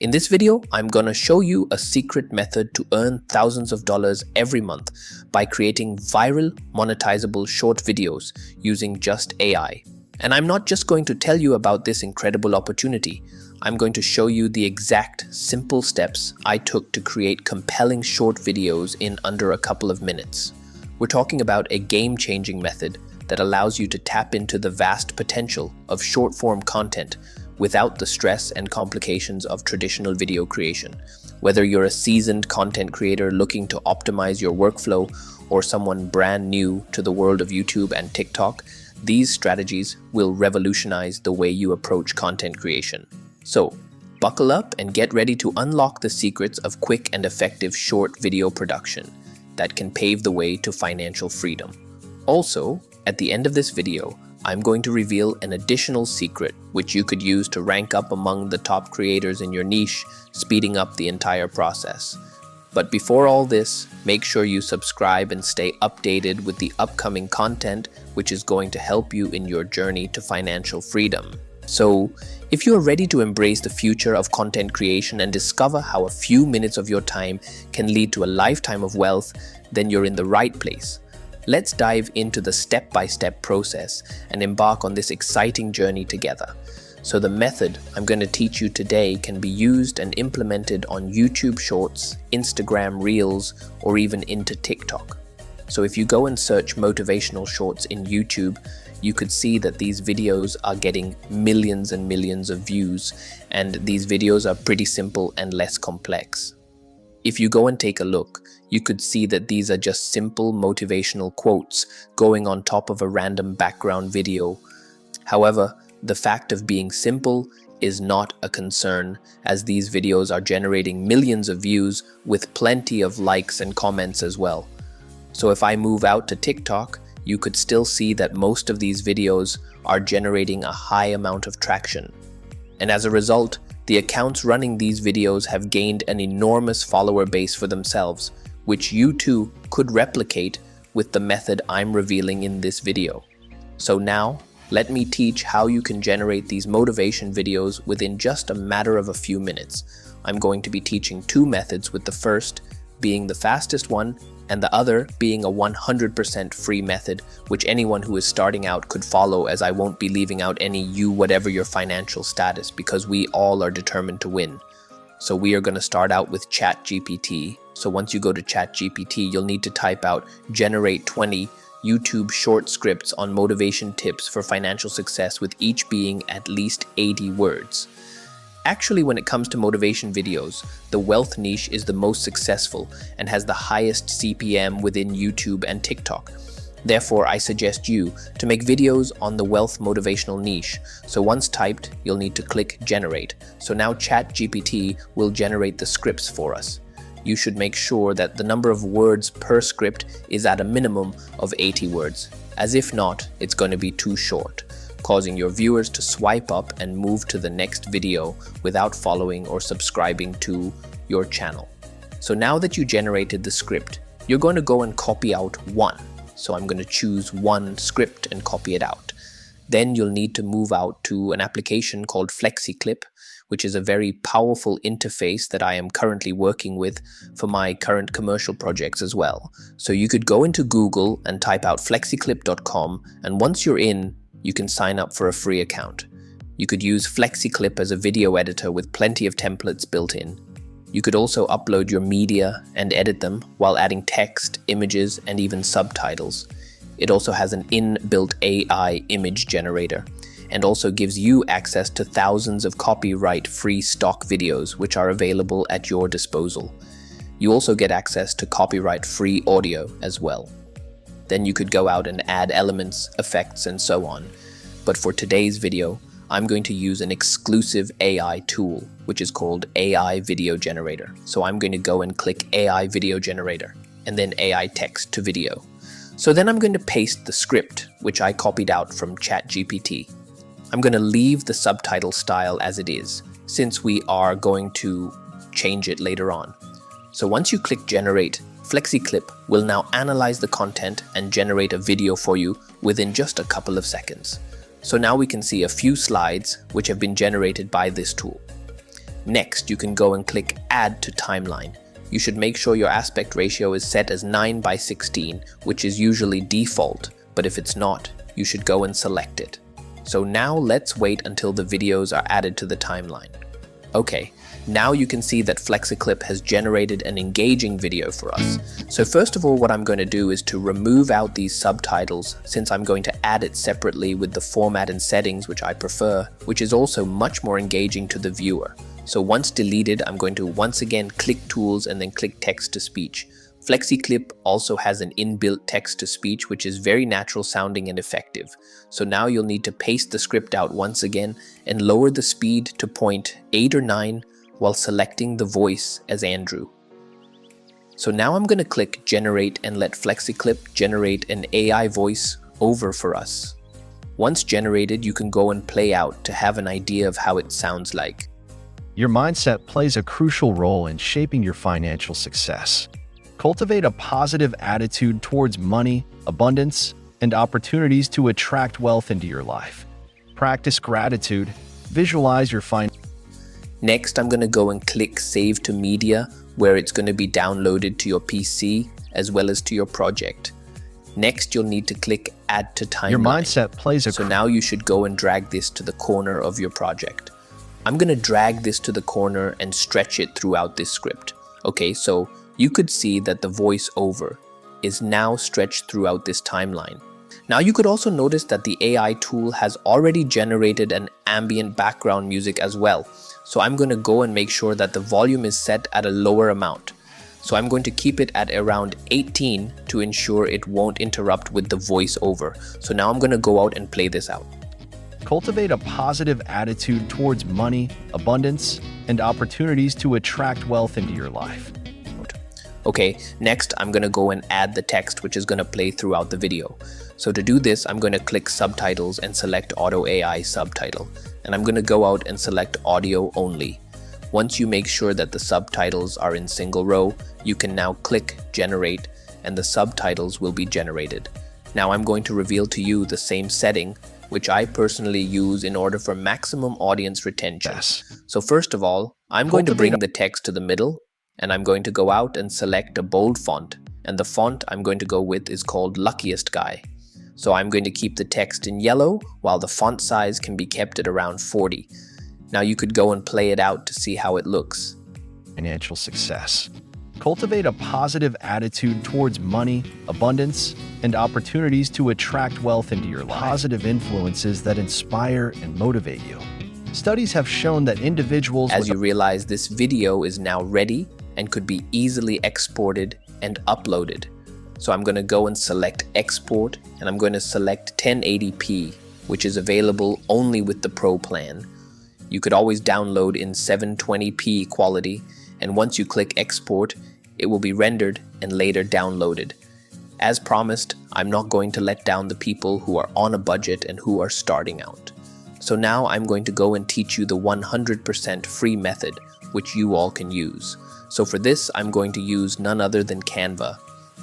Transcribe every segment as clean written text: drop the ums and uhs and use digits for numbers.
In this video, I'm gonna show you a secret method to earn thousands of dollars every month by creating viral, monetizable short videos using just AI. And I'm not just going to tell you about this incredible opportunity. I'm going to show you the exact simple steps I took to create compelling short videos in under a couple of minutes. We're talking about a game-changing method that allows you to tap into the vast potential of short-form content without the stress and complications of traditional video creation. Whether you're a seasoned content creator looking to optimize your workflow or someone brand new to the world of YouTube and TikTok, these strategies will revolutionize the way you approach content creation. So, buckle up and get ready to unlock the secrets of quick and effective short video production that can pave the way to financial freedom. Also, at the end of this video, I'm going to reveal an additional secret which you could use to rank up among the top creators in your niche, speeding up the entire process. But before all this, make sure you subscribe and stay updated with the upcoming content which is going to help you in your journey to financial freedom. So, if you are ready to embrace the future of content creation and discover how a few minutes of your time can lead to a lifetime of wealth, then you're in the right place. Let's dive into the step-by-step process and embark on this exciting journey together. So the method I'm going to teach you today can be used and implemented on YouTube Shorts, Instagram Reels, or even into TikTok. So if you go and search motivational shorts in YouTube, you could see that these videos are getting millions and millions of views, and these videos are pretty simple and less complex. If you go and take a look, you could see that these are just simple motivational quotes going on top of a random background video. However, the fact of being simple is not a concern, as these videos are generating millions of views with plenty of likes and comments as well. So if I move out to TikTok, you could still see that most of these videos are generating a high amount of traction. And as a result, the accounts running these videos have gained an enormous follower base for themselves, which you too could replicate with the method I'm revealing in this video. So now, let me teach how you can generate these motivation videos within just a matter of a few minutes. I'm going to be teaching two methods, with the first being the fastest one and the other being a 100% free method, which anyone who is starting out could follow, as I won't be leaving out any whatever your financial status, because we all are determined to win. So we are going to start out with ChatGPT. So once you go to ChatGPT, you'll need to type out generate 20 YouTube short scripts on motivation tips for financial success, with each being at least 80 words. Actually, when it comes to motivation videos, the wealth niche is the most successful and has the highest CPM within YouTube and TikTok. Therefore, I suggest you to make videos on the wealth motivational niche. So once typed, you'll need to click generate. So now ChatGPT will generate the scripts for us. You should make sure that the number of words per script is at a minimum of 80 words, as if not, it's going to be too short, causing your viewers to swipe up and move to the next video without following or subscribing to your channel. So now that you generated the script, you're going to go and copy out one. So I'm going to choose one script and copy it out. Then you'll need to move out to an application called FlexiClip, which is a very powerful interface that I am currently working with for my current commercial projects as well. So you could go into Google and type out flexiclip.com, and once you're in, you can sign up for a free account. You could use FlexiClip as a video editor with plenty of templates built in. You could also upload your media and edit them while adding text, images, and even subtitles. It also has an inbuilt AI image generator, and also gives you access to thousands of copyright-free stock videos which are available at your disposal. You also get access to copyright-free audio as well. Then you could go out and add elements, effects, and so on. But for today's video, I'm going to use an exclusive AI tool, which is called AI Video Generator. So I'm going to go and click AI Video Generator, and then AI Text to Video. So then I'm going to paste the script, which I copied out from ChatGPT. I'm going to leave the subtitle style as it is, since we are going to change it later on. So once you click Generate, FlexiClip will now analyze the content and generate a video for you within just a couple of seconds. So now we can see a few slides which have been generated by this tool. Next, you can go and click Add to Timeline. You should make sure your aspect ratio is set as 9:16, which is usually default, but if it's not, you should go and select it. So now let's wait until the videos are added to the timeline. Okay, now you can see that FlexiClip has generated an engaging video for us. So first of all, what I'm going to do is to remove out these subtitles, since I'm going to add it separately with the format and settings which I prefer, which is also much more engaging to the viewer. So once deleted, I'm going to once again click Tools and then click Text to Speech. FlexiClip also has an inbuilt text-to-speech which is very natural sounding and effective. So now you'll need to paste the script out once again and lower the speed to point 8 or 9 while selecting the voice as Andrew. So now I'm going to click Generate and let FlexiClip generate an AI voice over for us. Once generated, you can go and play out to have an idea of how it sounds like. Your mindset plays a crucial role in shaping your financial success. Cultivate a positive attitude towards money, abundance, and opportunities to attract wealth into your life. Practice gratitude. Visualize your Next, I'm going to go and click Save to Media, where it's going to be downloaded to your PC as well as to your project. Next, you'll need to click Add to Timeline. Your mindset plays a So now you should go and drag this to the corner of your project. I'm going to drag this to the corner and stretch it throughout this script. Okay, so you could see that the voiceover is now stretched throughout this timeline. Now you could also notice that the AI tool has already generated an ambient background music as well. So I'm going to go and make sure that the volume is set at a lower amount. So I'm going to keep it at around 18 to ensure it won't interrupt with the voiceover. So now I'm going to go out and play this out. Cultivate a positive attitude towards money, abundance, and opportunities to attract wealth into your life. Okay, next I'm going to go and add the text which is going to play throughout the video. So to do this, I'm going to click Subtitles and select Auto AI Subtitle. And I'm going to go out and select Audio Only. Once you make sure that the subtitles are in single row, you can now click Generate and the subtitles will be generated. Now I'm going to reveal to you the same setting which I personally use in order for maximum audience retention. Yes. So first of all, I'm going to bring the text to the middle and I'm going to go out and select a bold font. And the font I'm going to go with is called Luckiest Guy. So I'm going to keep the text in yellow while the font size can be kept at around 40. Now you could go and play it out to see how it looks. Financial success. Cultivate a positive attitude towards money, abundance, and opportunities to attract wealth into your life. Positive influences that inspire and motivate you. Studies have shown that individuals... As you realize, this video is now ready and could be easily exported and uploaded. So I'm going to go and select Export and I'm going to select 1080p, which is available only with the Pro plan. You could always download in 720p quality, and once you click Export, it will be rendered and later downloaded. As promised, I'm not going to let down the people who are on a budget and who are starting out. So now I'm going to go and teach you the 100% free method, which you all can use. So for this, I'm going to use none other than Canva.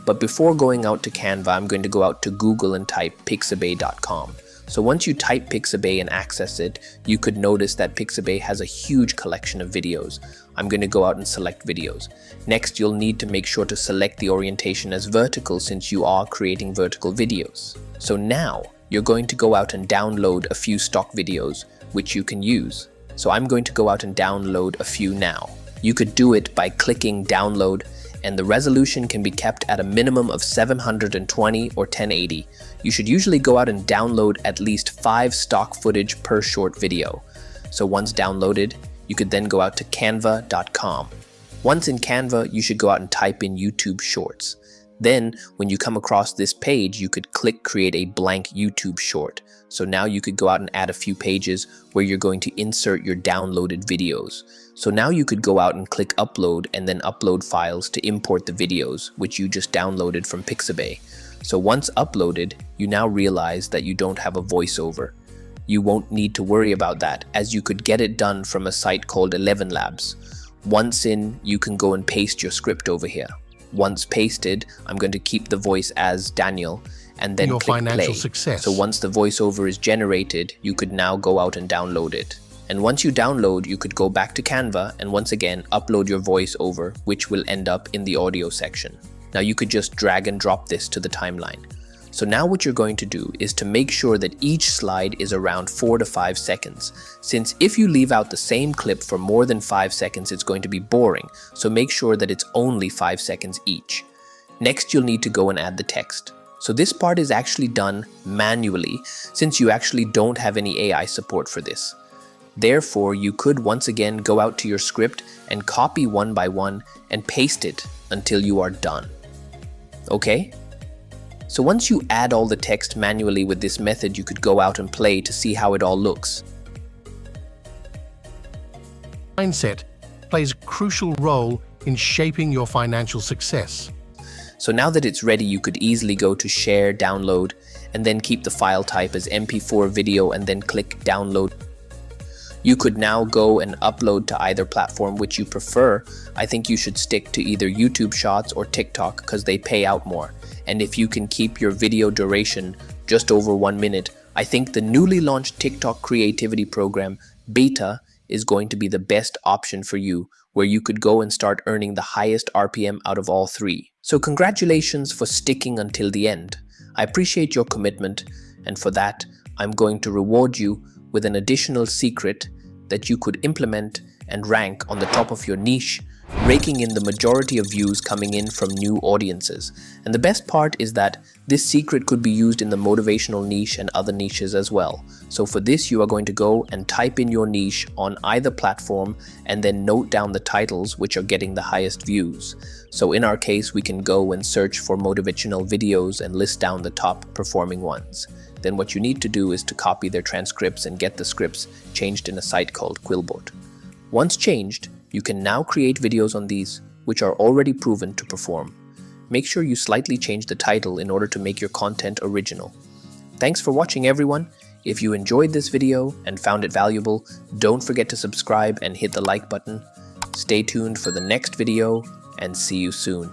But before going out to Canva, I'm going to go out to Google and type pixabay.com. So once you type Pixabay and access it, you could notice that Pixabay has a huge collection of videos. I'm going to go out and select videos. Next, you'll need to make sure to select the orientation as vertical since you are creating vertical videos. So now, you're going to go out and download a few stock videos, which you can use. So I'm going to go out and download a few now. You could do it by clicking download, and the resolution can be kept at a minimum of 720 or 1080. You should usually go out and download at least 5 stock footage per short video. So once downloaded, you could then go out to canva.com. Once in Canva, you should go out and type in YouTube Shorts. Then, when you come across this page, you could click Create a blank YouTube short. So now you could go out and add a few pages where you're going to insert your downloaded videos. So now you could go out and click Upload and then upload files to import the videos, which you just downloaded from Pixabay. So once uploaded, you now realize that you don't have a voiceover. You won't need to worry about that, as you could get it done from a site called 11 Labs. Once in, you can go and paste your script over here. Once pasted, I'm going to keep the voice as Daniel and then click play. So once the voiceover is generated, you could now go out and download it. And once you download, you could go back to Canva and once again upload your voiceover, which will end up in the audio section. Now you could just drag and drop this to the timeline. So now what you're going to do is to make sure that each slide is around 4 to 5 seconds, since if you leave out the same clip for more than 5 seconds, it's going to be boring, so make sure that it's only 5 seconds each. Next, you'll need to go and add the text. So this part is actually done manually, since you actually don't have any AI support for this. Therefore, you could once again go out to your script and copy one by one and paste it until you are done. Okay? So once you add all the text manually with this method, you could go out and play to see how it all looks. Mindset plays a crucial role in shaping your financial success. So now that it's ready, you could easily go to share, download, and then keep the file type as MP4 video and then click download. You could now go and upload to either platform which you prefer. I think you should stick to either YouTube Shorts or TikTok because they pay out more. And if you can keep your video duration just over 1 minute, I think the newly launched TikTok creativity program, Beta, is going to be the best option for you, where you could go and start earning the highest RPM out of all three. So congratulations for sticking until the end. I appreciate your commitment, and for that, I'm going to reward you with an additional secret that you could implement and rank on the top of your niche, raking in the majority of views coming in from new audiences. And the best part is that this secret could be used in the motivational niche and other niches as well. So for this, you are going to go and type in your niche on either platform and then note down the titles which are getting the highest views. So in our case, we can go and search for motivational videos and list down the top performing ones. Then what you need to do is to copy their transcripts and get the scripts changed in a site called Quillbot. Once changed, you can now create videos on these, which are already proven to perform. Make sure you slightly change the title in order to make your content original. Thanks for watching, everyone. If you enjoyed this video and found it valuable, don't forget to subscribe and hit the like button. Stay tuned for the next video and see you soon.